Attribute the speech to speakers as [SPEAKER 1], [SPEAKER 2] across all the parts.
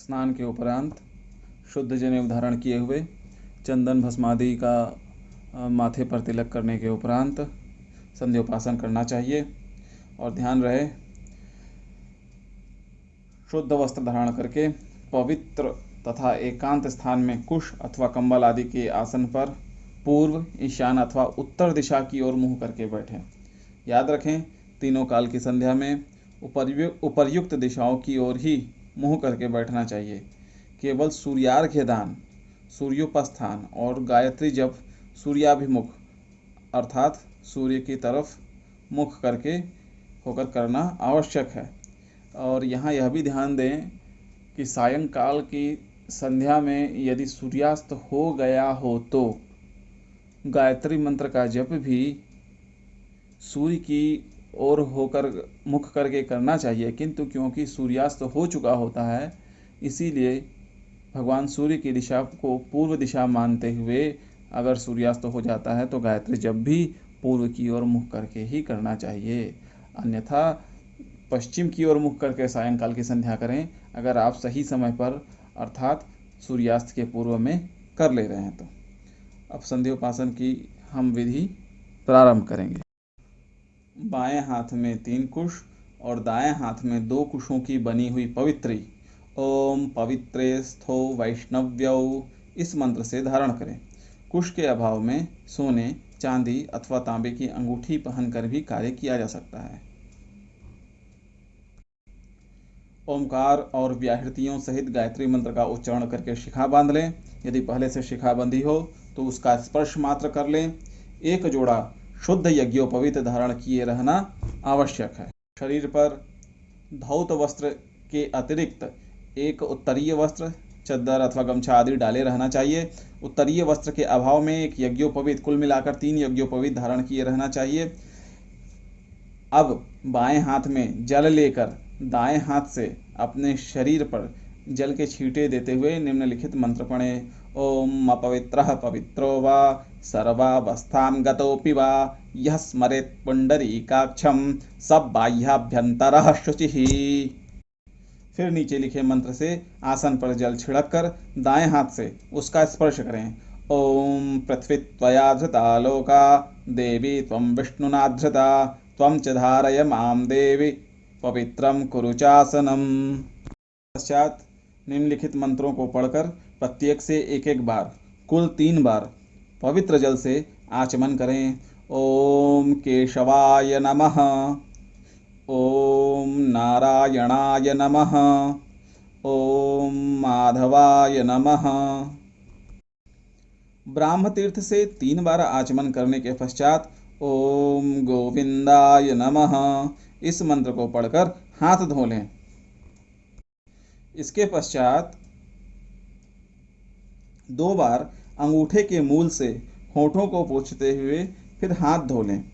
[SPEAKER 1] स्नान के उपरांत शुद्ध जनेऊ धारण किए हुए चंदन भस्मादि का माथे पर तिलक करने के उपरांत संध्योपासन करना चाहिए। और ध्यान रहे, शुद्ध वस्त्र धारण करके पवित्र तथा एकांत स्थान में कुश अथवा कंबल आदि के आसन पर पूर्व, ईशान अथवा उत्तर दिशा की ओर मुंह करके बैठें। याद रखें, तीनों काल की संध्या में उपर्युक्त दिशाओं की ओर ही मुंह करके बैठना चाहिए। केवल सूर्यार्घ्य दान, सूर्योपस्थान और गायत्री जप सूर्याभिमुख अर्थात सूर्य की तरफ मुख करके होकर करना आवश्यक है। और यहाँ यह भी ध्यान दें कि सायंकाल की संध्या में यदि सूर्यास्त हो गया हो तो गायत्री मंत्र का जप भी सूर्य की ओर होकर मुख करके करना चाहिए, किंतु क्योंकि सूर्यास्त हो चुका होता है इसीलिए भगवान सूर्य की दिशा को पूर्व दिशा मानते हुए अगर सूर्यास्त हो जाता है तो गायत्री जप भी पूर्व की ओर मुख करके ही करना चाहिए। अन्यथा पश्चिम की ओर मुख करके सायंकाल की संध्या करें, अगर आप सही समय पर अर्थात सूर्यास्त के पूर्व में कर ले रहे हैं तो। अब संध्योपासन की हम विधि प्रारंभ करेंगे। बाएं हाथ में 3 कुश और दाएं हाथ में 2 कुशों की बनी हुई पवित्री ओम पवित्रे स्थो वैष्णव्यौ इस मंत्र से धारण करें। कुश के अभाव में सोने, चांदी अथवा तांबे की अंगूठी पहनकर भी कार्य किया जा सकता है। ओमकार और व्याहृतियों सहित गायत्री मंत्र का उच्चारण करके शिखा बांध लें। यदि पहले से शिखा बंधी हो तो उसका स्पर्श मात्र कर लें। एक जोड़ा शुद्ध यज्ञोपवीत धारण किए रहना आवश्यक है। शरीर पर धौत वस्त्र के अतिरिक्त एक उत्तरीय वस्त्र, चद्दर अथवा गमछा आदि डाले रहना चाहिए। उत्तरीय वस्त्र के अभाव में एक यज्ञोपवीत, कुल मिलाकर 3 यज्ञोपवीत धारण किए रहना चाहिए। अब बाएं हाथ में जल लेकर दाएं हाथ से अपने शरीर पर जल के छींटे देते हुए निम्नलिखित मंत्र पढ़ें। ओम अपवित्रः पवित्रो वा सर्वावस्थां गतोऽपि वा यः स्मरेत् पुंडरीकाक्षं सब बाह्याभ्यंतरः शुचिः। फिर नीचे लिखे मंत्र से आसन पर जल छिड़क कर दाएं हाथ से उसका स्पर्श करें। ओम पृथ्वी त्वया धृता लोका देवी त्वं विष्णुना धृता त्वं च धारय मां देवी पवित्रं कुरु चासनम। पश्चात निम्नलिखित मंत्रों को पढ़कर प्रत्येक से एक बार, कुल 3 बार पवित्र जल से आचमन करें। ओम केशवाय नमः, ओम नारायणाय नमः, ओम माधवाय नमः। ब्राह्म तीर्थ से 3 बार आचमन करने के पश्चात ओम गोविंदाय नमः इस मंत्र को पढ़कर हाथ धो लें। इसके पश्चात 2 बार अंगूठे के मूल से होठों को पोंछते हुए फिर हाथ धो लें।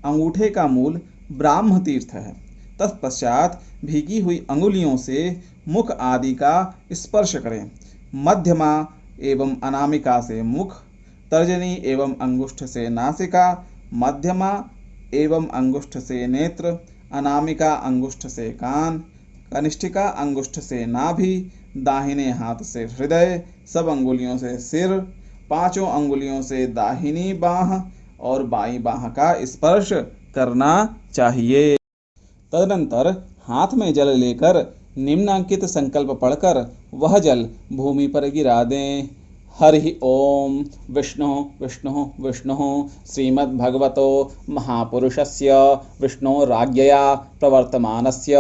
[SPEAKER 1] अंगूठे का मूल ब्राह्म तीर्थ है। तत्पश्चात भीगी हुई अंगुलियों से मुख आदि का स्पर्श करें। मध्यमा एवं अनामिका से मुख, तर्जनी एवं अंगुष्ठ से नासिका, मध्यमा एवं अंगुष्ठ से नेत्र, अनामिका अंगुष्ठ से कान, कनिष्ठिका अंगुष्ठ से नाभि, दाहिने हाथ से हृदय, सब अंगुलियों से सिर, 5 अंगुलियों से दाहिनी बाह और बाईं बाह का स्पर्श करना चाहिए। तदनंतर हाथ में जल लेकर निम्नांकित संकल्प पढ़कर वह जल भूमि पर गिरा दें। हरि ओम विष्णु विष्णु विष्णु श्रीमद्भगवतो महापुरुषस्य विष्णोराज्ञया प्रवर्तमानस्य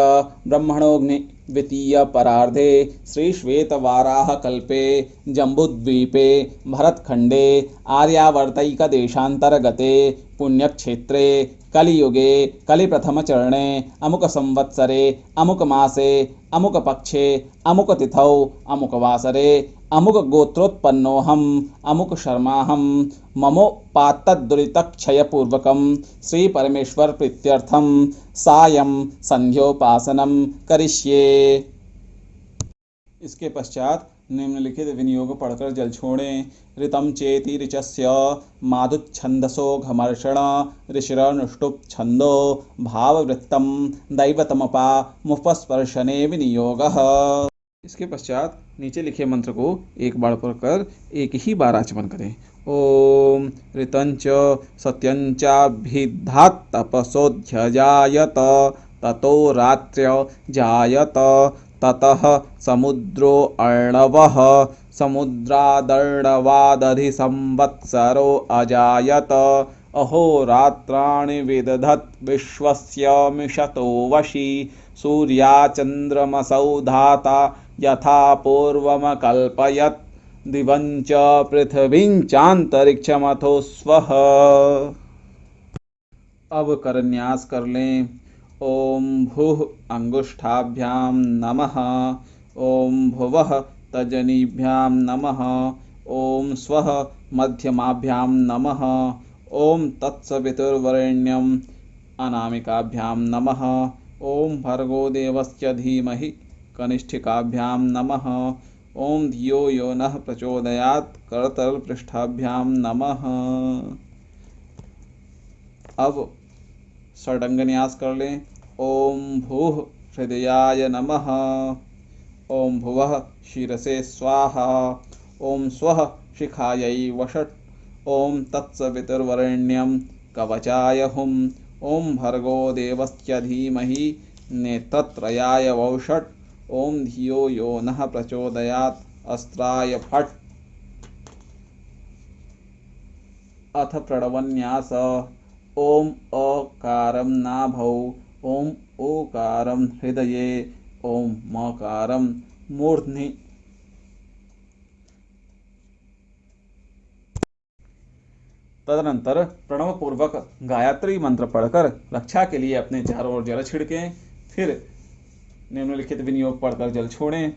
[SPEAKER 1] ब्रह्मणोऽग्नि द्वितीय परार्धे श्रीश्वेतवाराह कल्पे जम्बूद्वीपे भरतखंडे आर्यावर्तैकदेशान्तर्गते पुण्यक्षेत्रे कलियुगे कलिप्रथमचरणे अमुक संवत्सरे अमुक मासे अमुक पक्षे अमुक तिथौ अमुक वासरे अमुक गोत्रोत्पन्नोऽहम् अमुक शर्माहं ममोपात्तदुरितक्षयपूर्वकं श्री परमेश्वर प्रीत्यर्थं सायं संध्योपासनं करिष्ये। इसके पश्चात निम्नलिखित विनियोग पढ़कर जल छोड़ें। ऋतं चेति ऋचस्य माधुच्छन्दसो घमर्षण ऋषिरनुष्टुप् छन्दो भाववृत्तं दैवतमपा मुपस्पर्शने विनियोगः। इसके पश्चात नीचे लिखे मंत्र को एक बार पढ़कर एक ही बार आचमन करें। ओम ऋतंच सत्यंचाभिधात् तपसोऽध्यजायत ततो रात्र्य जायत ततः समुद्रो अर्णवः समुद्रादर्णवादधि संवत्सरो अजायत अहोरात्राणि विदधत् विश्वस्य मिषतो वशी सूर्याचन्द्रमसौ धाता यथा पूर्वमकल्पयत् दिवं च पृथिवीं चान्तरिक्षमथो स्वः। अब करन्यास कर लें। ओम भूः अंगुष्ठाभ्यां नमः। ओम भुवः तजनीभ्यां नमः। ओम स्वः मध्यमाभ्यां नमः। ओम तत्सवितुर्वरेण्यम् अनामिकाभ्यां नमः। ओम भर्गो देवस्य धीमहि कनिष्ठिकाभ्यां नमः। ओम धियो यो नः प्रचोदयात् करतलपृष्ठाभ्यां नमः। अब षडंगन्यास कर लें। ओम भूः हृदयाय नमः। ओम भुवः शिरसे स्वाहा। ओम स्वः शिखायै वषट्। ओम तत्सवितुर्वरेण्यं कवचाय हुम्। ओम भर्गो देवस्य धीमहि नेत्रत्रयाय वौषट्। ओम धियो यो नः प्रचोदयात् अस्त्राय फट्। अथ प्रणवन्यास। ओम अकारं नाभौ। ओम ओकारं हृदये। ओम मकारं मूर्ध्नि। तदनंतर प्रणव पूर्वक गायत्री मंत्र पढ़कर रक्षा के लिए अपने चारों ओर जल छिड़कें। फिर निम्नलिखित विनियोग पढ़कर जल छोड़ें।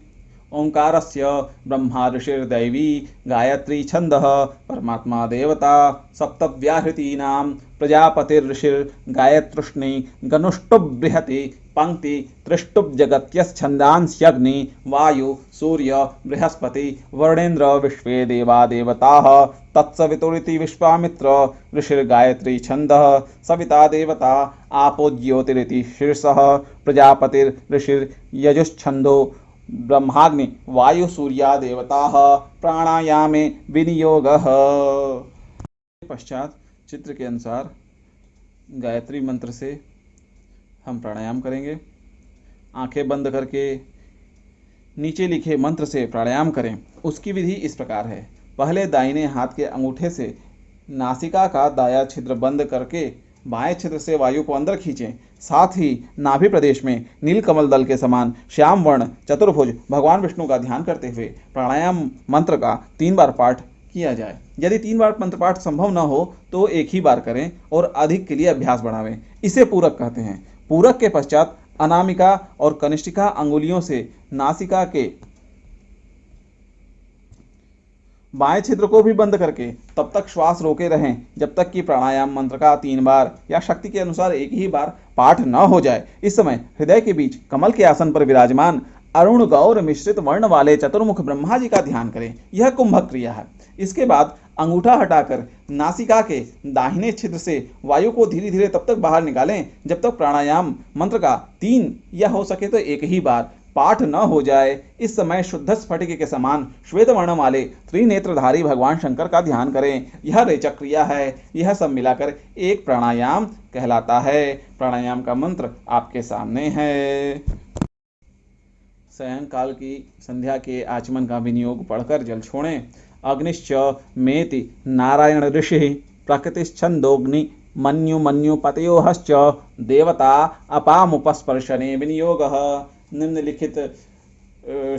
[SPEAKER 1] ओंकारस्य ब्रह्मा ऋषिर्दैवी गायत्री छंदः परमात्मा देवता सप्तव्याहृतीनां प्रजापतिर्ऋषिर्गायतृष्णि गनुष्टुब्बृहति पंक्ति त्रिष्टुब्जगत्यश्छन्दांस्यग्नि वायु सूर्य बृहस्पति वरुणेन्द्र विश्वे देवा देवताः तत्सवितुरिति विश्वामित्र ऋषिर्गायत्री छंदः सविता देवता आपो ज्योतिरिति शीर्षः प्रजापतिर्ऋषिर्यजुश्छन्दो ब्रह्माग्नि वायु सूर्या देवताः प्राणायामे विनियोगः। पश्चात चित्र के अनुसार गायत्री मंत्र से हम प्राणायाम करेंगे। आंखें बंद करके नीचे लिखे मंत्र से प्राणायाम करें। उसकी विधि इस प्रकार है। पहले दाहिने हाथ के अंगूठे से नासिका का दायां छिद्र बंद करके बाएं छिद्र से वायु को अंदर खींचें। साथ ही नाभि प्रदेश में नीलकमल दल के समान श्याम वर्ण चतुर्भुज भगवान विष्णु का ध्यान करते हुए प्राणायाम मंत्र का 3 बार पाठ किया जाए। यदि 3 बार मंत्र पाठ संभव न हो तो एक ही बार करें और अधिक के लिए अभ्यास बढ़ावें। इसे पूरक कहते हैं। पूरक के पश्चात अनामिका और कनिष्ठिका अंगुलियों से नासिका के बाएं छिद्र को भी बंद करके तब तक श्वास रोके रहें जब तक कि प्राणायाम मंत्र का 3 बार या शक्ति के अनुसार एक ही बार पाठ न हो जाए। इस समय हृदय के बीच कमल के आसन पर विराजमान अरुण गौर मिश्रित वर्ण वाले चतुर्मुख ब्रह्मा जी का ध्यान करें। यह कुंभक क्रिया है। इसके बाद अंगूठा हटाकर नासिका के दाहिने छिद्र से वायु को धीरे धीरे तब तक बाहर निकालें जब तक प्राणायाम मंत्र का 3 या हो सके तो एक ही बार पाठ न हो जाए। इस समय शुद्ध स्फटिक के समान श्वेत वर्ण वाले त्रिनेत्रधारी भगवान शंकर का ध्यान करें। यह रेचक क्रिया है। यह सब मिलाकर एक प्राणायाम कहलाता है। प्राणायाम का मंत्र आपके सामने है। सायंकाल की संध्या के आचमन का विनियोग पढ़कर जल छोड़ें। अग्निश्च मेति नारायण ऋषि प्रकृतिश्छन्दोग्नि मन्युपतयोश्च देवता अपामुपस्पर्शने विनियोगः। निम्नलिखित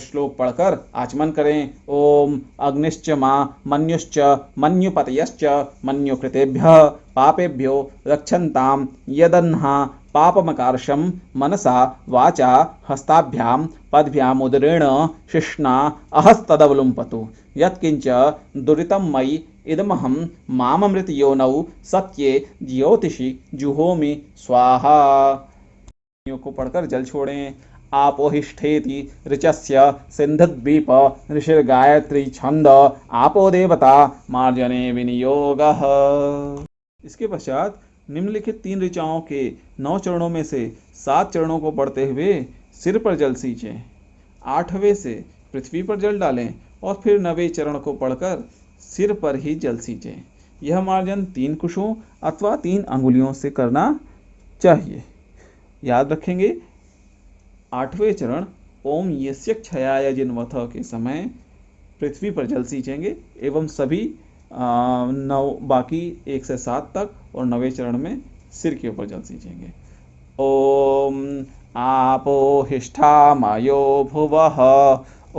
[SPEAKER 1] श्लोक पढ़कर आचमन करें। ओम अग्निश्च मा मन्युश्च मन्युपतयश्च मन्युकृतेभ्यः पापेभ्यो रक्षन्तां यदन्हा पापमकार्षं मनसा वाचा हस्ताभ्यां पद्भ्याम् उदरेण शिष्णा अहस्तदवलुम्पतु यत्किंच दुरितं मयि इदमहं माममृत योनौ सत्ये ज्योतिषि जुहोमि स्वाहा। को पढ़कर जल छोड़ें। आपोहिष्ठेति ऋचस्य सिन्धद्वीप ऋषिर्गायत्री छंद आपो देवता मार्जने विनियोगः। इसके पश्चात निम्नलिखित 3 ऋचाओं के 9 चरणों में से 7 चरणों को पढ़ते हुए सिर पर जल सींचें। 8वें से पृथ्वी पर जल डालें और फिर 9वें चरण को पढ़कर सिर पर ही जल सींचें। यह मार्जन 3 कुशों अथवा 3 अंगुलियों से करना चाहिए। याद रखेंगे 8वें चरण ओम यस्य क्षयाय जिन्वथ के समय पृथ्वी पर जल सींचेंगे एवं सभी 9 बाकी 1 से 7 तक और 9वें चरण में सिर के ऊपर जल सींचेंगे। ओम आपो हिष्ठामयो भुवः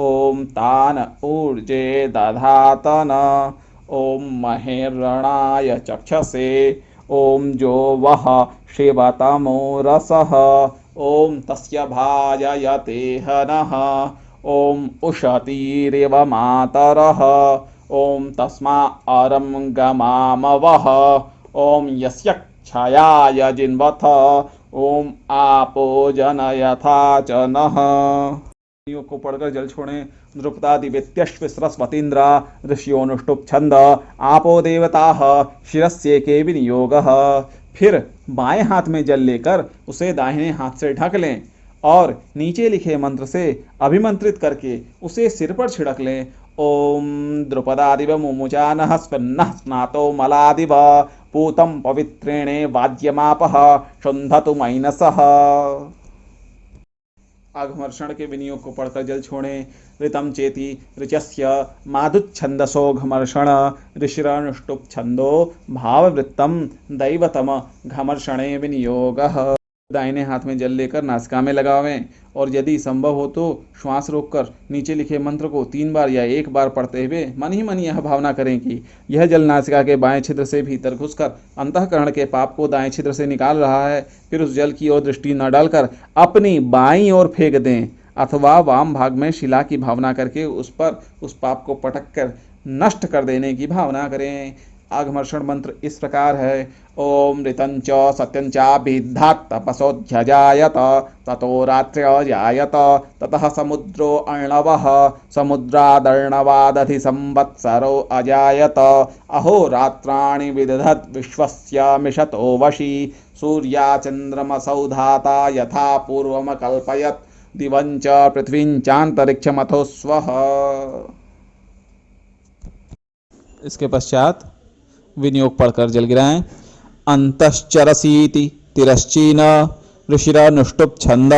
[SPEAKER 1] ओम तान ऊर्जे दधातन ओम महेरणाय चक्षसे ओम जो वह शिवतमो रसः ओम तस्य भाजयते हनः ओम उशतीरिव मातरः ओम तस्मा अरं गमामवः ओम यस्य क्षयाय जिन्वथ ओम आपो जनयथा च नः। को पढ़कर जल छोड़ें। द्रुपदादिवेत्यश्व सरस्वतीन्द्रा ऋषियोनुष्टुप छंद आपो देवताः शिरस्ये के विनियोगः। फिर बाएं हाथ में जल लेकर उसे दाहिने हाथ से ढक लें और नीचे लिखे मंत्र से अभिमंत्रित करके उसे सिर पर छिड़क लें। ओम द्रुपदादिव मुमुचानः स्पन्नः स्नातो मलादिव पूतं पवित्रेणे वाज्यमापः शुन्धतु मैनसः। आघमर्षण के विनियोग को पढ़कर जल छोड़ें। ऋतम चेति ऋचस्य माधुच्छंदसो घमर्षण ऋषिरनुष्टुप छंदो भाववृत्तम दैवतम घमर्षणे विनियोगः। दाहिने हाथ में जल लेकर नासिका में लगावें और यदि संभव हो तो श्वास रोककर नीचे लिखे मंत्र को 3 बार या 1 बार पढ़ते हुए मन ही मन यह भावना करें कि यह जल नासिका के बाएं छिद्र से भीतर घुसकर अंतःकरण के पाप को दाएं छिद्र से निकाल रहा है। फिर उस जल की ओर दृष्टि न डालकर अपनी बाईं ओर फेंक दें अथवा वाम भाग में शिला की भावना करके उस पर उस पाप को पटक कर नष्ट कर देने की भावना करें। आघमर्षण मंत्र इस प्रकार है। ओम ऋतंच सत्यंचाभिधात् तपसोऽध्यजायत ततो रात्र्यजायत ततः समुद्रो अर्णवः समुद्रादर्णवादधि संवत्सरो अजायत अहोरात्राणि विदधत् विश्वस्य मिषतो वशी सूर्या चन्द्रमसौ धाता यथा पूर्वमकल्पयत् दिवंच पृथ्वींचान्तरिक्षमथो स्वः। इसके पश्चात विनियोग पढ़कर जल गिराएं। अंतश्चरसीति तिरश्चीन ऋषिरनुष्टुप छंद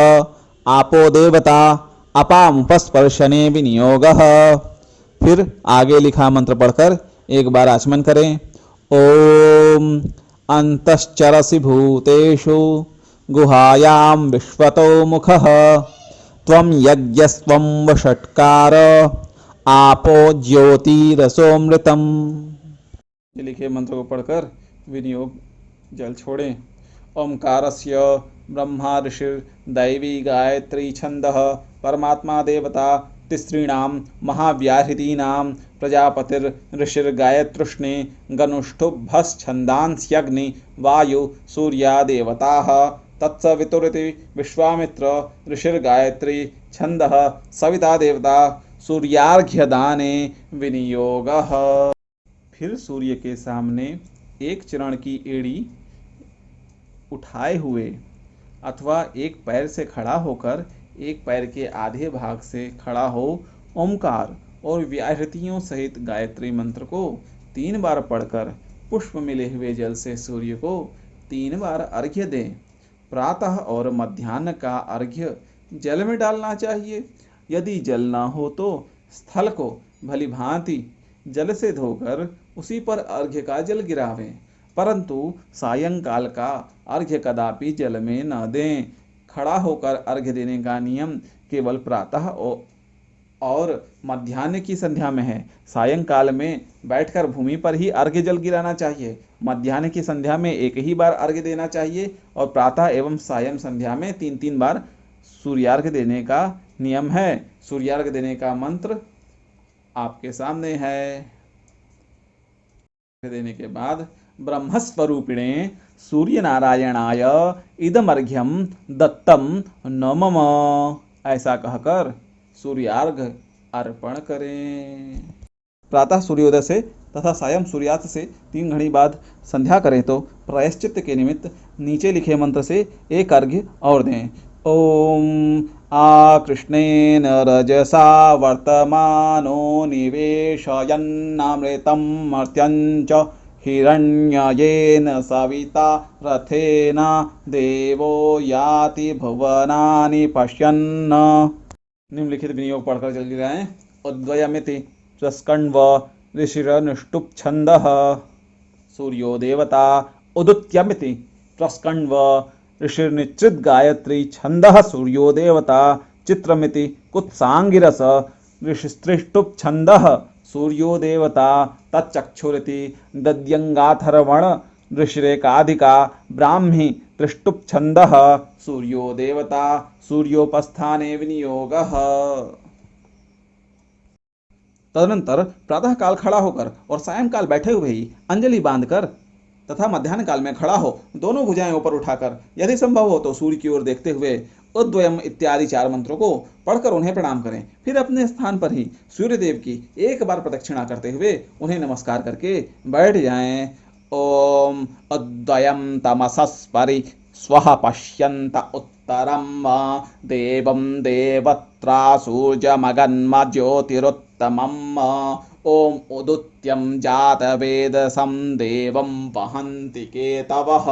[SPEAKER 1] आपो देवता अपामुपस्पर्शने विनियोगः। फिर आगे लिखा मंत्र पढ़कर 1 बार आचमन करें। ओम अंतश्चरसि भूतेषु गुहायां विश्वतो मुखः त्वं यज्ञस्त्वं वषट्कार आपो ज्योतिरसोमृतम। लिखे मंत्र को पढ़कर विनियोग जल छोड़ें। ओंकारस्य ब्रह्मा ऋषिर दैवी गायत्री छंदः परमात्मा देवता तिसृणां महाव्याहृतीनां प्रजापतिर ऋषिर्गायत्रुष्णे गनुष्ठुभश्छन्दांस्यग्नि वायु सूर्या देवताः तत्सवितुरिति विश्वामित्र ऋषिर्गायत्री छंदः सविता देवता सूर्यार्घ्यदाने विनियोगः। फिर सूर्य के सामने 1 चरण की एड़ी उठाए हुए अथवा 1 पैर से खड़ा होकर 1 पैर के आधे भाग से खड़ा हो ओमकार और व्याहृतियों सहित गायत्री मंत्र को 3 बार पढ़कर पुष्प मिले हुए जल से सूर्य को 3 बार अर्घ्य दें। प्रातः और मध्याह्न का अर्घ्य जल में डालना चाहिए। यदि जल न हो तो स्थल को भली भांति जल से धोकर उसी पर अर्घ्य का जल गिरावें, परंतु सायंकाल का अर्घ्य कदापि जल में न दें। खड़ा होकर अर्घ्य देने का नियम केवल प्रातः और मध्याह्न की संध्या में है। सायंकाल में बैठकर भूमि पर ही अर्घ्य जल गिराना चाहिए। मध्याह्न की संध्या में 1 ही बार अर्घ्य देना चाहिए और प्रातः एवं सायं संध्या में 3-3 बार सूर्यार्घ्य देने का नियम है। सूर्यार्घ्य देने का मंत्र आपके सामने है। देने के बाद ब्रह्मस्वरूपिणे सूर्य नारायणाय इदमर्घ्यम दत्तम नमः ऐसा कहकर सूर्यार्घ्य अर्पण करें। प्रातः सूर्योदय से तथा सायं सूर्यास्त से 3 घड़ी बाद संध्या करें तो प्रायश्चित्त के निमित्त नीचे लिखे मंत्र से 1 अर्घ्य और दें। ॐ आकृष्णेन रजसा वर्तमानो निवेशयन्नमृतं मर्त्यं च हिरण्ययेन सविता रथेन देवो याति भुवनानि पश्यन्। निम्नलिखित विनियोग पढ़कर जल्दी रहें। उद्वयमिति स्वस्कण्व ऋषिरनुष्टुप् छन्दः सूर्यो देवता। उदुत्यमिति स्वस्कण्व ऋषिर्निश्चित गायत्री छन्दः सूर्यो देवता। चित्रमिति कुत्साङ्गिरस ऋषिस्त्रिष्टुप् छन्दः सूर्यो देवता। तच्चक्षुरिति दद्यङ्गाथर्वण ऋषिरेकाधिका ब्राह्मी त्रिष्टुप् छन्दः सूर्यो देवता। सूर्योपस्थाने विनियोगः। तदनंतर प्रातः काल खड़ा होकर और सायंकाल बैठे हुए ही अंजलि बांधकर तथा मध्याह्न काल में खड़ा हो दोनों भुजाएं ऊपर उठाकर यदि संभव हो तो सूर्य की ओर देखते हुए उद्वयम इत्यादि 4 मंत्रों को पढ़कर उन्हें प्रणाम करें। फिर अपने स्थान पर ही सूर्यदेव की एक बार प्रदक्षिणा करते हुए उन्हें नमस्कार करके बैठ जाएं। ओम उद्वयम तमसस्परि स्वः पश्यन्त उत्तरम देवं देवत्रा सूर्यमगन्म ज्योतिरुत्तमम्। ओम उदुत्यं जातवेदसं देवं वहन्ति केतवः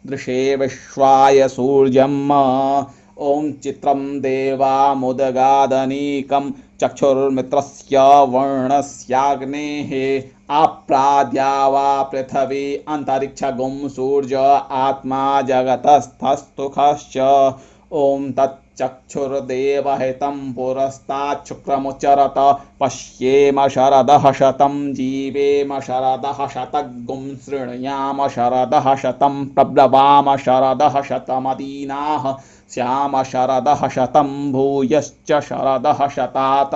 [SPEAKER 1] दृशे विश्वाय सूर्यम्। ओम चित्रं देवामुदगादनीकं चक्षुर्मित्रस्य वर्णस्याग्नेः आप्राद्या वा पृथिवी अन्तरिक्षगुं सूर्य आत्मा जगतस्थस्तुखश्च। ओम तच्चक्षुर्देवहितं पुरस्ताच्छुक्रमुच्चरत पश्येम शरदः शतं जीवेम शरदः शतगुं शृणुयाम शरदः शतं प्रब्लवाम शरदः शतमदीनाः श्याम शरदः शतं भूयश्च शरदः शतात्।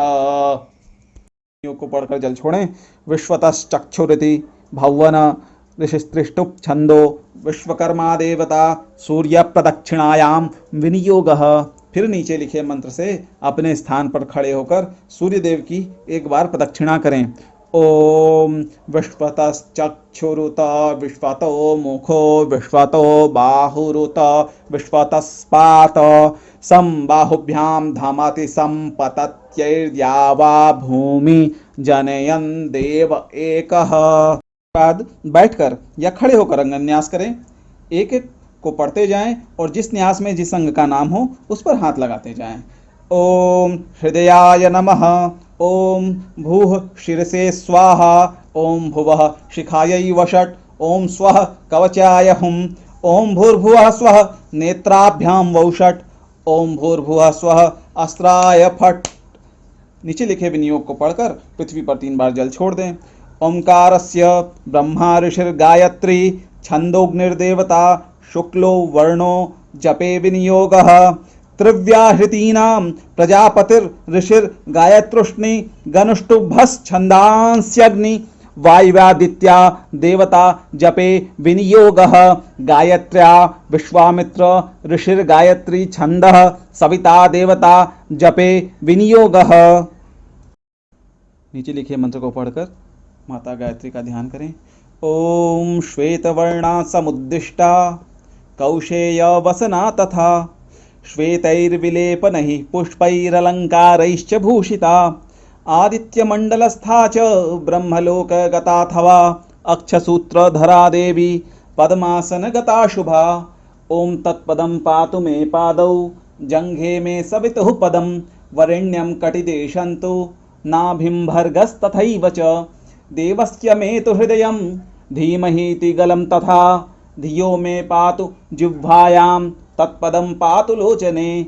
[SPEAKER 1] को पढ़कर जल छोड़ें। विश्वतश्चक्षुरिति भवन ऋषिस्त्रिष्टुप् छन्दो विश्वकर्मा देवता सूर्य प्रदक्षिणायाम विनियोगः। फिर नीचे लिखे मंत्र से अपने स्थान पर खड़े होकर सूर्यदेव की एक बार प्रदक्षिणा करें। ओम विश्वतश्चक्षुरुत विश्वतो मुखो विश्वतो बाहुरुत विश्वतस्पात संबाहुभ्यां धमति संपतत्यैर्द्यावा भूमि जनयन् देव एकः। बाद बैठकर या खड़े होकर अंगन्यास करें। एक एक को पढ़ते जाएं और जिस न्यास में जिस अंग का नाम हो उस पर हाथ लगाते जाएं। ओम हृदयाय नमः। ओम भूः शिरसे स्वाहा। ओम भुवः शिखायै वषट्। ओम स्वः कवचाय हुम्। ओम भूर्भुवः स्वः नेत्राभ्यां वौषट्। ओम भूर्भुवः स्वः अस्त्राय फट्। नीचे लिखे विनियोग को पढ़कर पृथ्वी पर 3 बार जल छोड़ दें। ओंकारस्य ब्रह्मा ऋषिर्गायत्री छन्दोऽग्निर्देवता शुक्लो वर्णो जपे विनियोगः। त्रिव्याहृतीनां प्रजापतिर्ऋषिर्गायत्रुष्णि गनुष्टुभश्छन्दांस्यग्नि वायव्यादित्या देवता जपे विनियोगः। गायत्र्या विश्वामित्र ऋषिर्गायत्री छन्दः सविता देवता जपे विनियोगः। नीचे लिखे मंत्र को पढ़कर माता गायत्री का ध्यान करें। ओम श्वेतवर्णा समुद्दिष्टा कौशेय वसना तथा श्वेतैर्विलेपनैः पुष्पैरलङ्कारैश्च भूषिता आदित्यमण्डलस्था च ब्रह्मलोकगताथवा अक्षसूत्रधरा देवी पद्मासनगता शुभा। ओम तत्पदं पातु मे पादौ जङ्घे मे सवितुः पदं वरेण्यं कटिदेशन्तु नाभिं भर्गस्तथैव च देवस्य मे तु हृदयं धीमहीति गलं तथा धियो मे पातु जिह्वायां तत्पदं पातु लोचने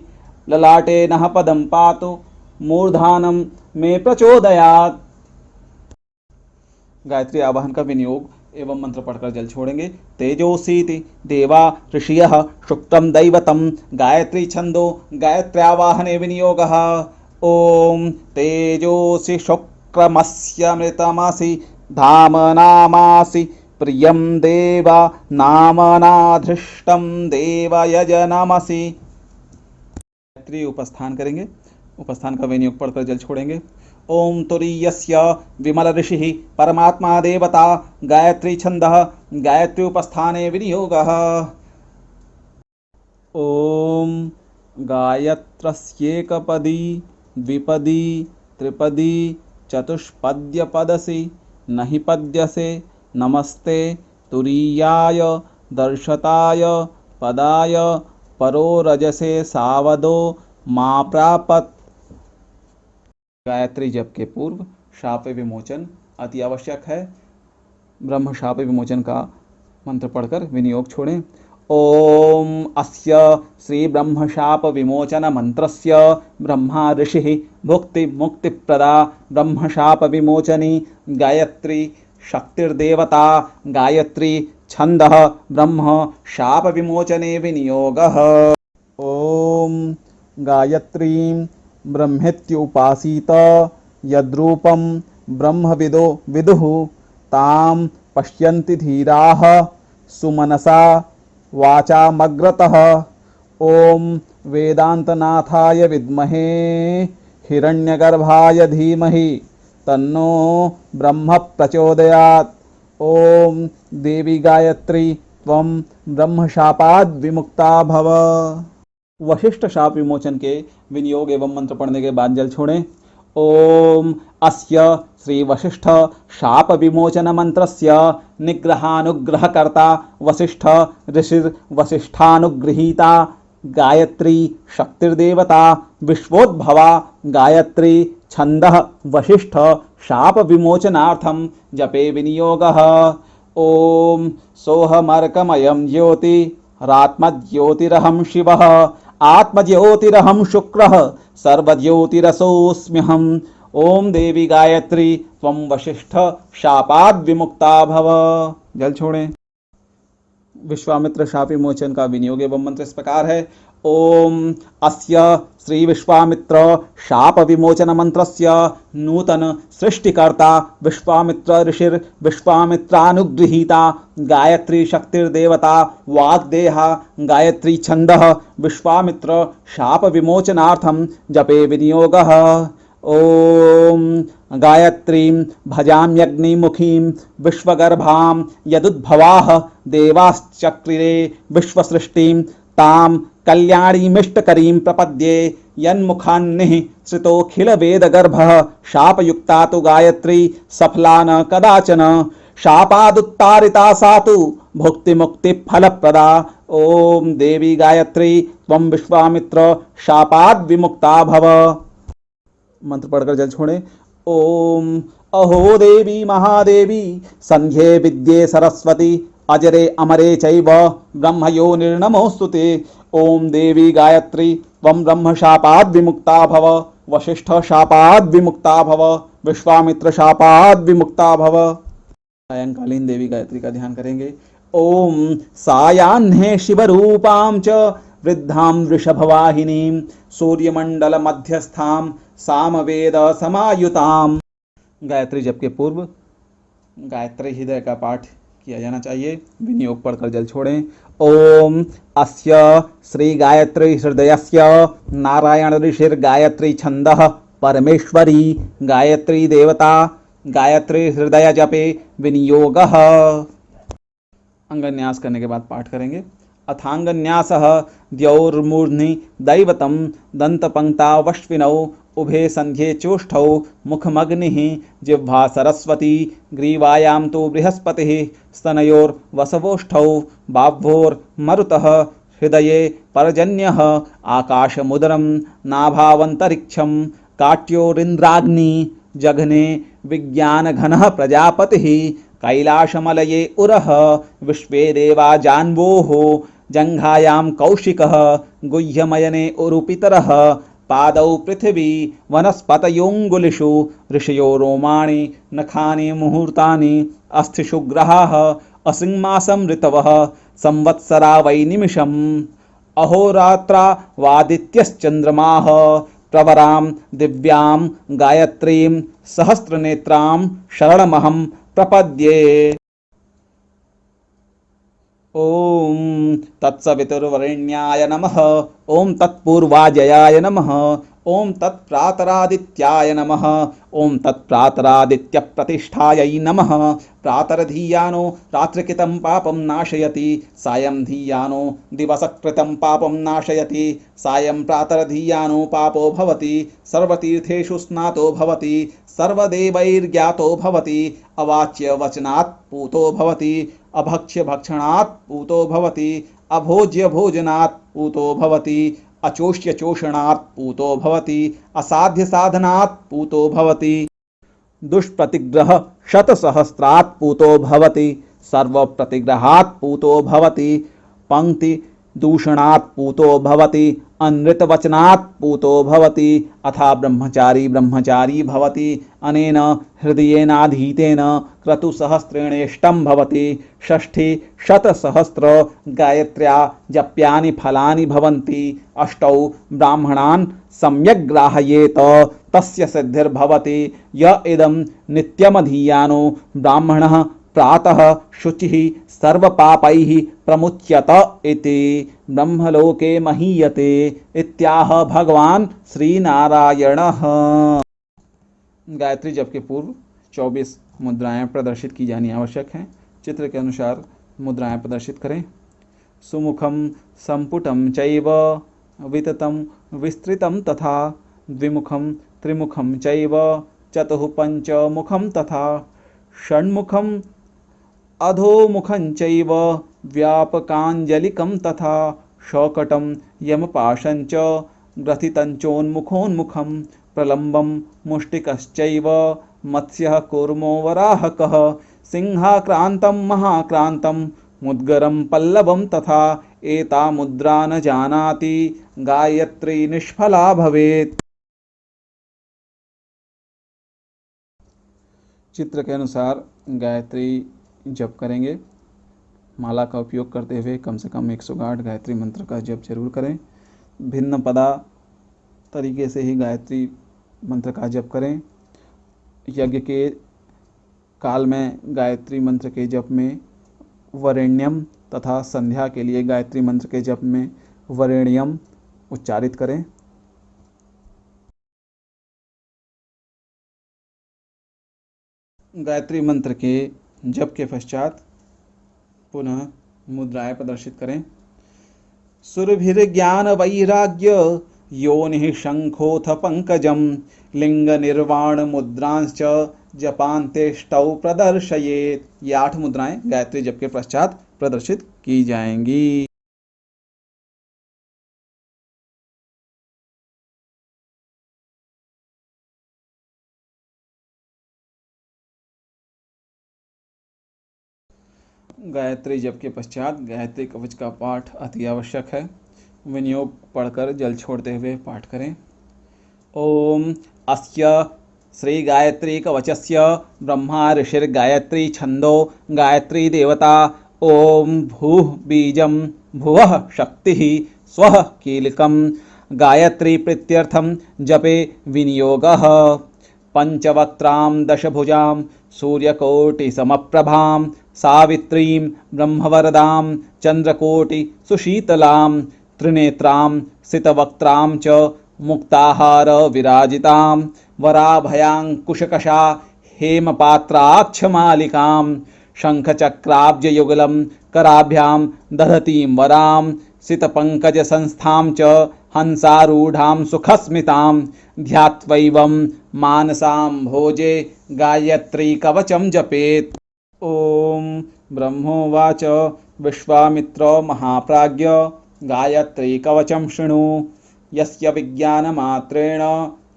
[SPEAKER 1] ललाटे नः पदं पातु मूर्धानं मे प्रचोदयात्। गायत्री आवाहन का विनियोग एवं मंत्र पढ़कर जल छोड़ेंगे। तेजोसीति देवा ऋषियः शुक्तं दैवतं गायत्री छन्दो गायत्र्यावाहने विनियोगः। ओम तेजोसि शुक्रमस्यमृतमसि धामनामासि प्रियं देवा नामनाधृष्टं देवयजनमसि। गायत्री उपस्थान करेंगे। उपस्थान का विनियोग पढ़कर जल छोड़ेंगे। ओम तुरीयस्य विमल ऋषिः परमात्मा देवता गायत्री छन्दः गायत्री उपस्थाने विनियोगः। ओम गायत्रस्येकपदी द्विपदी त्रिपदी चतुष्पद्यपदसि नहि पद्यसे नमस्ते तुरीयाय दर्शताय पदाय परो रजसे सावधो माँ प्रापत। गायत्री जप के पूर्व शाप विमोचन अति आवश्यक है। ब्रह्म शाप विमोचन का मंत्र पढ़कर विनियोग छोड़ें। ओम अस्य श्री ब्रह्म शाप विमोचन मंत्रस्य ब्रह्मा ऋषिः भुक्ति मुक्ति प्रदा ब्रह्म शाप विमोचनी गायत्री शक्तिर्देवता गायत्री छंदः ब्रह्म शाप विमोचने विनियोगः। ओम गायत्रीं ब्रह्मेत्युपासीत यद्रूपं ब्रह्मविदो विदुः तां पश्यन्ति धीराः सुमनसा वाचामग्रतः। ओम वेदांतनाथाय विद्महे हिरण्यगर्भाय धीमहि तन्नो ब्रह्म प्रचोदयात्। ओम देवी गायत्री त्वं ब्रह्मशापाद् विमुक्ता भव। वशिष्ठ शाप विमोचन के विनियोग एवं मंत्र पढ़ने के बाद जल छोड़ें। ओम अस्य श्री वशिष्ठ शाप विमोचन मंत्रस्य निग्रहानुग्रहकर्ता वशिष्ठ ऋषिर्वशिष्ठानुगृहीता गायत्री शक्तिर्देवता विश्वोद्भवा गायत्री छंदः वशिष्ठ शाप विमोचनार्थं जपे विनियोगः। ओम सोहमर्कमयं ज्योति रात्मज्योतिरहं शिवः आत्मज्योतिरहं शुक्रः सर्वज्योतिरसोऽस्म्यहम्। ओम देवी गायत्री त्वं वशिष्ठ शापाद् विमुक्ता भव। जल छोड़ें। विश्वामित्र शाप विमोचन का विनियोग एवं मंत्र इस प्रकार है। ओम अस्य श्री विश्वामित्र शाप विमोचन मंत्रस्य नूतन सृष्टिकर्ता विश्वामित्र ऋषिर विश्वामित्रानुगृहीता गायत्री शक्तिर्देवता वाग्देहा गायत्री छंदः विश्वामित्र शाप विमोचनार्थं जपे विनियोगः। ओम गायत्रीं भजाम्यग्निमुखीं विश्वगर्भां यदुद्भवाः देवाश्चक्रिरे विश्वसृष्टिं तां कल्याणीमिष्टकरीं प्रपद्ये यन्मुखान्निः श्रितोऽखिलवेदगर्भः शापयुक्ता तु गायत्री सफला न कदाचन शापादुत्तारिता सा तु भुक्तिमुक्तिफलप्रदा। ओम देवी गायत्री त्वं विश्वामित्र शापाद् विमुक्ता भव। मंत्र पढ़कर जल छोड़ें। ओम अहो देवी महादेवी संध्ये विद्ये सरस्वती अजरे अमरे चैव ब्रह्मयोनिर्नमोस्तुते। ओम देवी गायत्री त्वं ब्रह्म शापाद् विमुक्ता भव वशिष्ठ शापाद् विमुक्ता भव विश्वामित्र शापाद् विमुक्ता भव। सायंकालीन देवी गायत्री का ध्यान करेंगे। ओम सायाह्ने शिवरूपां च वृद्धां वृषभवाहिनीं सूर्यमंडल मध्यस्थां सामवेद समायुताम। गायत्री जप के पूर्व गायत्री हृदय का पाठ किया जाना चाहिए। विनियोग पढ़कर जल छोड़ें। ओम अस्य श्री गायत्री हृदयस्य नारायण ऋषिर गायत्री छंदः परमेश्वरी गायत्री देवता गायत्री हृदय जपे विनियोगः। अंगन्यास करने के बाद पाठ करेंगे। अथांगन्यासः द्यौर्मूर्ध्नि दैवतं दन्तपङ्क्तावश्विनौ उभे संध्ये चोष्ठौ मुखमग्निः जिह्वा सरस्वती ग्रीवायां तु बृहस्पतिः स्तनयोर्वसवोष्ठौ बाह्वोर्मरुतः हृदये पर्जन्यः आकाशमुदरं नाभावन्तरिक्षं काट्योरिन्द्राग्नि जघने विज्ञानघनः प्रजापतिः कैलाशमलये उरः विश्वे देवा जान्वोः जङ्घायां कौशिकः गुह्यमयने उरुपितरः पादौ पृथिवी वनस्पतयोऽङ्गुलिषु ऋषयो रोमाणि नखानि मुहूर्तानि अस्थिषु ग्रहाः असिंमासं ऋतवः संवत्सरा वै निमिषम् अहोरात्रा वादित्यश्चन्द्रमाः प्रवरां दिव्यां गायत्रीं सहस्रनेत्रां शरणमहं प्रपद्ये। ओम तत्सवितुर्वरेण्याय नमः। ओम तत्पूर्वाजयाय नमः। ओम तत्प्रातरादित्याय नमः। ओम तत्प्रातरादित्यप्रतिष्ठायै नमः। प्रातर्धीयानो रात्रिकृतं पापं नाशयति, सायं धीयानो दिवसकृतं पापं नाशयति, सायं प्रातर्धीयानो पापो भवति, सर्वतीर्थेषु स्नातो भवति, सर्वदेवैर्ज्ञातो भवति, अवाच्य वचनात् पूतो भवति, अभक्ष्य भक्षणात् पूतो भवति, अभोज्य भोजनात् पूतो भवति, अचोष्य चोषणात् पूतो भवति, असाध्य साधनात् पूतो भवति, दुष्प्रतिग्रह शतसहस्रात् पूतो भवति, सर्वप्रतिग्रहात् पूतो भवति, पंक्ति दूषणात् पूतो भवति, अनृतवचनात् पूतो भवति, अथा ब्रह्मचारी ब्रह्मचारी भवति, अनेन हृदयेनाधीतेन क्रतुसहस्रेणेष्टं भवति, षष्ठी शतसहस्र गायत्र्या जप्यानि फलानि भवन्ति, अष्टौ ब्राह्मणान् सम्यग् ग्राहयेत तस्य सिद्धिर्भवति, य इदं नित्यमधीयानो ब्राह्मणः प्रातः शुचिः सर्वपापैः प्रमुच्यत इति ब्रह्मलोके महीयते इत्याह भगवान श्रीनारायणः। गायत्री जप के पूर्व 24 मुद्राएं प्रदर्शित की जानी आवश्यक हैं। चित्र के अनुसार मुद्राएं प्रदर्शित करें। सुमुखम संपुटम चैव विततम विस्तृतम तथा द्विमुखम त्रिमुखम चैव चतुः पंचमुखम तथा षण्मुखम अधोमुखं चैव व्यापकाञ्जलिकं तथा शौकटं यमपाशं च ग्रथितं चोन्मुखोन्मुखं प्रलम्बं मुष्टिकश्चैव मत्स्यः कूर्मो वराहकः सिंहाक्रान्तं महाक्रान्तं मुद्गरं पल्लवं तथा एता मुद्रा न जानाति गायत्री निष्फला भवेत्। चित्र के अनुसार गायत्री जप करेंगे। माला का उपयोग करते हुए कम से कम 108 गायत्री मंत्र का जप जरूर करें। भिन्न पदा तरीके से ही गायत्री मंत्र का जप करें। यज्ञ के काल में गायत्री मंत्र के जप में वरेण्यम तथा संध्या के लिए गायत्री मंत्र के जप में वरेण्यम उच्चारित करें। गायत्री मंत्र के जप के पश्चात पुनः मुद्राएं प्रदर्शित करें। सुरभिर्ज्ञान वैराग्य योनिः शंखोथ पंकजम लिंग निर्वाण मुद्रांश्च जपान्तेष्टौ प्रदर्शयेत्। ये 8 मुद्राएं गायत्री जप के पश्चात प्रदर्शित की जाएंगी। गायत्री जप के पश्चात गायत्री कवच का पाठ अति आवश्यक है। विनियोग पढ़कर जल छोड़ते हुए पाठ करें। ओम अस्य श्री गायत्री कवचस्य ब्रह्मा ऋषिर्गायत्री छंदो गायत्री देवता। ओम भूः बीजं भुवः शक्तिः स्वः कीलकं गायत्री प्रीत्यर्थं जपे विनियोगः। पंचवक्त्रां दशभुजां सूर्यकोटिसमप्रभां सावित्रीं ब्रह्मवरदां चंद्रकोटि सुशीतलां त्रिनेत्रां सितवक्त्रां च मुक्ताहार विराजितां वराभयांकुशकशा हेमपात्राक्षमालिकां शंखचक्राब्जयुगलं कराभ्यां दधतीं वरां सितपङ्कजसंस्थां च हंसारूढां सुखस्मितां ध्यात्वैवं मानसां भोजे गायत्री कवचं जपेत्। ओम ब्रह्मोवाच विश्वामित्र महाप्राज्ञ गायत्री कवचं शृणु यस्य विज्ञानमात्रेण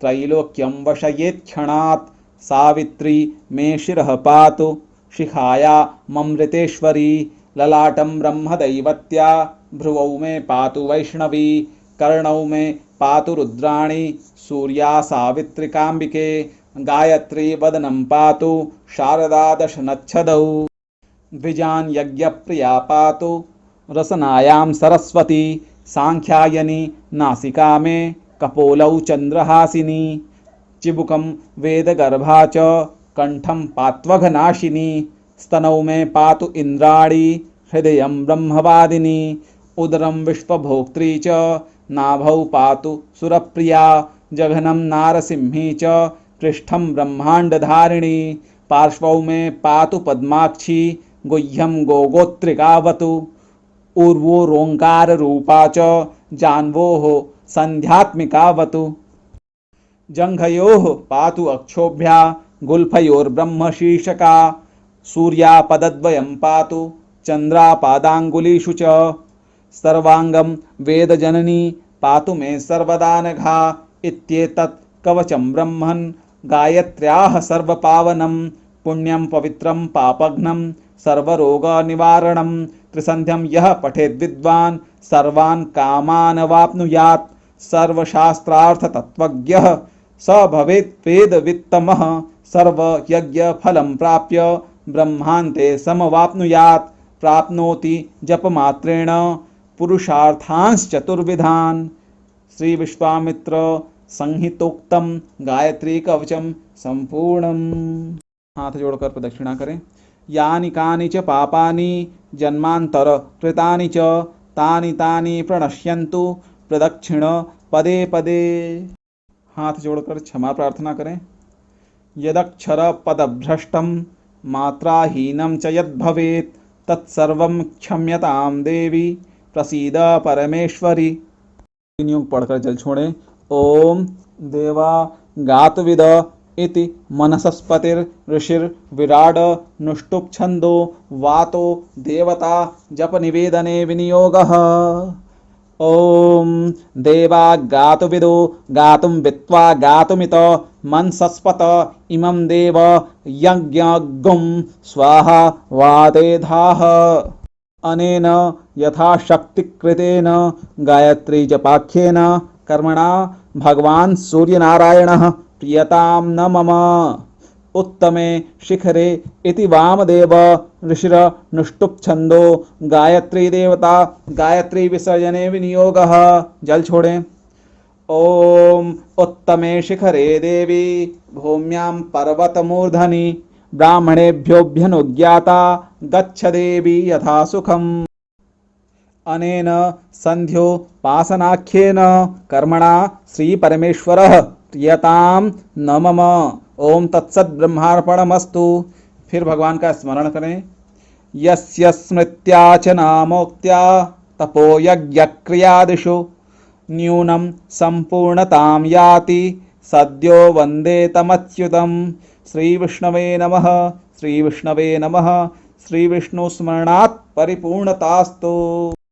[SPEAKER 1] त्रैलोक्यं वशयेत्क्षणात् सावित्री मे शिरः पातु शिखाया ममृतेश्वरी ललाटं ब्रह्मदैवत्या भ्रुवौ मे पातु वैष्णवी कर्णौ मे पातु रुद्राणी सूर्या सावित्रिकाम्बिके गायत्री वदनं पातु शारदा दशनच्छदौ द्विजान् यज्ञप्रिया पातु रसनायां सरस्वती सांख्यायनी नासिका मे कपोलौ चंद्रहासिनी चिबुकं वेदगर्भा च कंठं पात्वघनाशिनी स्तनौ मे पातु इंद्राणी हृदयं ब्रह्मवादिनी उदरं विश्वभोक्त्री च नाभौ पातु सुरप्रिया जघनं नारसिंही च पृष्ठं ब्रह्माण्डधारिणी पार्श्वौ मे पातु पद्माक्षी गुह्यं गोगोत्रिकावतु ऊर्वोरोङ्काररूपा च जान्वोः सन्ध्यात्मिकावतु जङ्घयोः पातु अक्षोभ्या गुल्फयोर्ब्रह्मशीर्षका सूर्यापदद्वयं पातु चन्द्रापादाङ्गुलीषु च सर्वाङ्गं वेदजननी पातु मे सर्वदा नघा इत्येतत् कवचं ब्रह्मन् गायत्र्याः सर्वपावनं पुण्यं पवित्रं पापघ्नं सर्वरोगनिवारणं त्रिसन्ध्यं यः पठेद् विद्वान् सर्वान् कामान् वाप्नुयात् सर्वशास्त्रार्थतत्त्वज्ञः स भवेत् वेदवित्तमः सर्वयज्ञफलं प्राप्य ब्रह्मान्ते समवाप्नुयात् प्राप्नोति जपमात्रेण पुरुषार्थांश्चतुर्विधान्। श्री विश्वामित्र संहितोक्तम गायत्री कवचम संपूर्णम। हाथ जोड़कर प्रदक्षिणा करें। यानि कानि च पापानि जन्मांतर कृतानि च तानि तानि प्रणश्यन्तु प्रदक्षिण पदे पदे। हाथ जोड़कर क्षमा प्रार्थना करें। यदक्षर पदभ्रष्टं मात्राहीनं च यद्भवेत् तत्सर्वं क्षम्यतां देवी प्रसीद परमेश्वरी। तीन योग पढ़कर जल छोड़ें। ओम देवा गातुविद इति मनसस्पतिर्ऋषिर्विराड नुष्टुप छंदो वातो देवता जप निवेदने विनियोगः। ओम देवा गातुविदो गातुं वित्वा गातुमित मनसस्पत इमं देव यज्ञगुं स्वाहा वातेधाः। अनेन यथाशक्तिकृतेन गायत्री जपाख्येन कर्मणा भगवान् सूर्यनारायणः प्रियतां न मम। उत्तमे शिखरे इति वामदेव ऋषिरनुष्टुप छंदो गायत्री देवता गायत्री विसर्जने विनियोगः। जल छोड़ें। ओम उत्तमे शिखरे देवी भूम्यां पर्वतमूर्धनि ब्राह्मणेभ्योऽभ्यनुज्ञाता गच्छ देवी यथा सुखम्। अनेन संध्योपासनाख्येन कर्मणा श्री परमेश्वरः प्रियतां न मम। ओम तत्सत् ब्रह्मार्पणमस्तु। फिर भगवान का स्मरण करें। यस्य स्मृत्या च नामोक्त्या तपो यज्ञक्रियादिषु न्यूनं संपूर्णतां याति सद्यो वन्दे तमच्युतम्। श्री विष्णवे नमः। श्री विष्णवे नमः। श्री विष्णु स्मरणात् परिपूर्णतास्तु।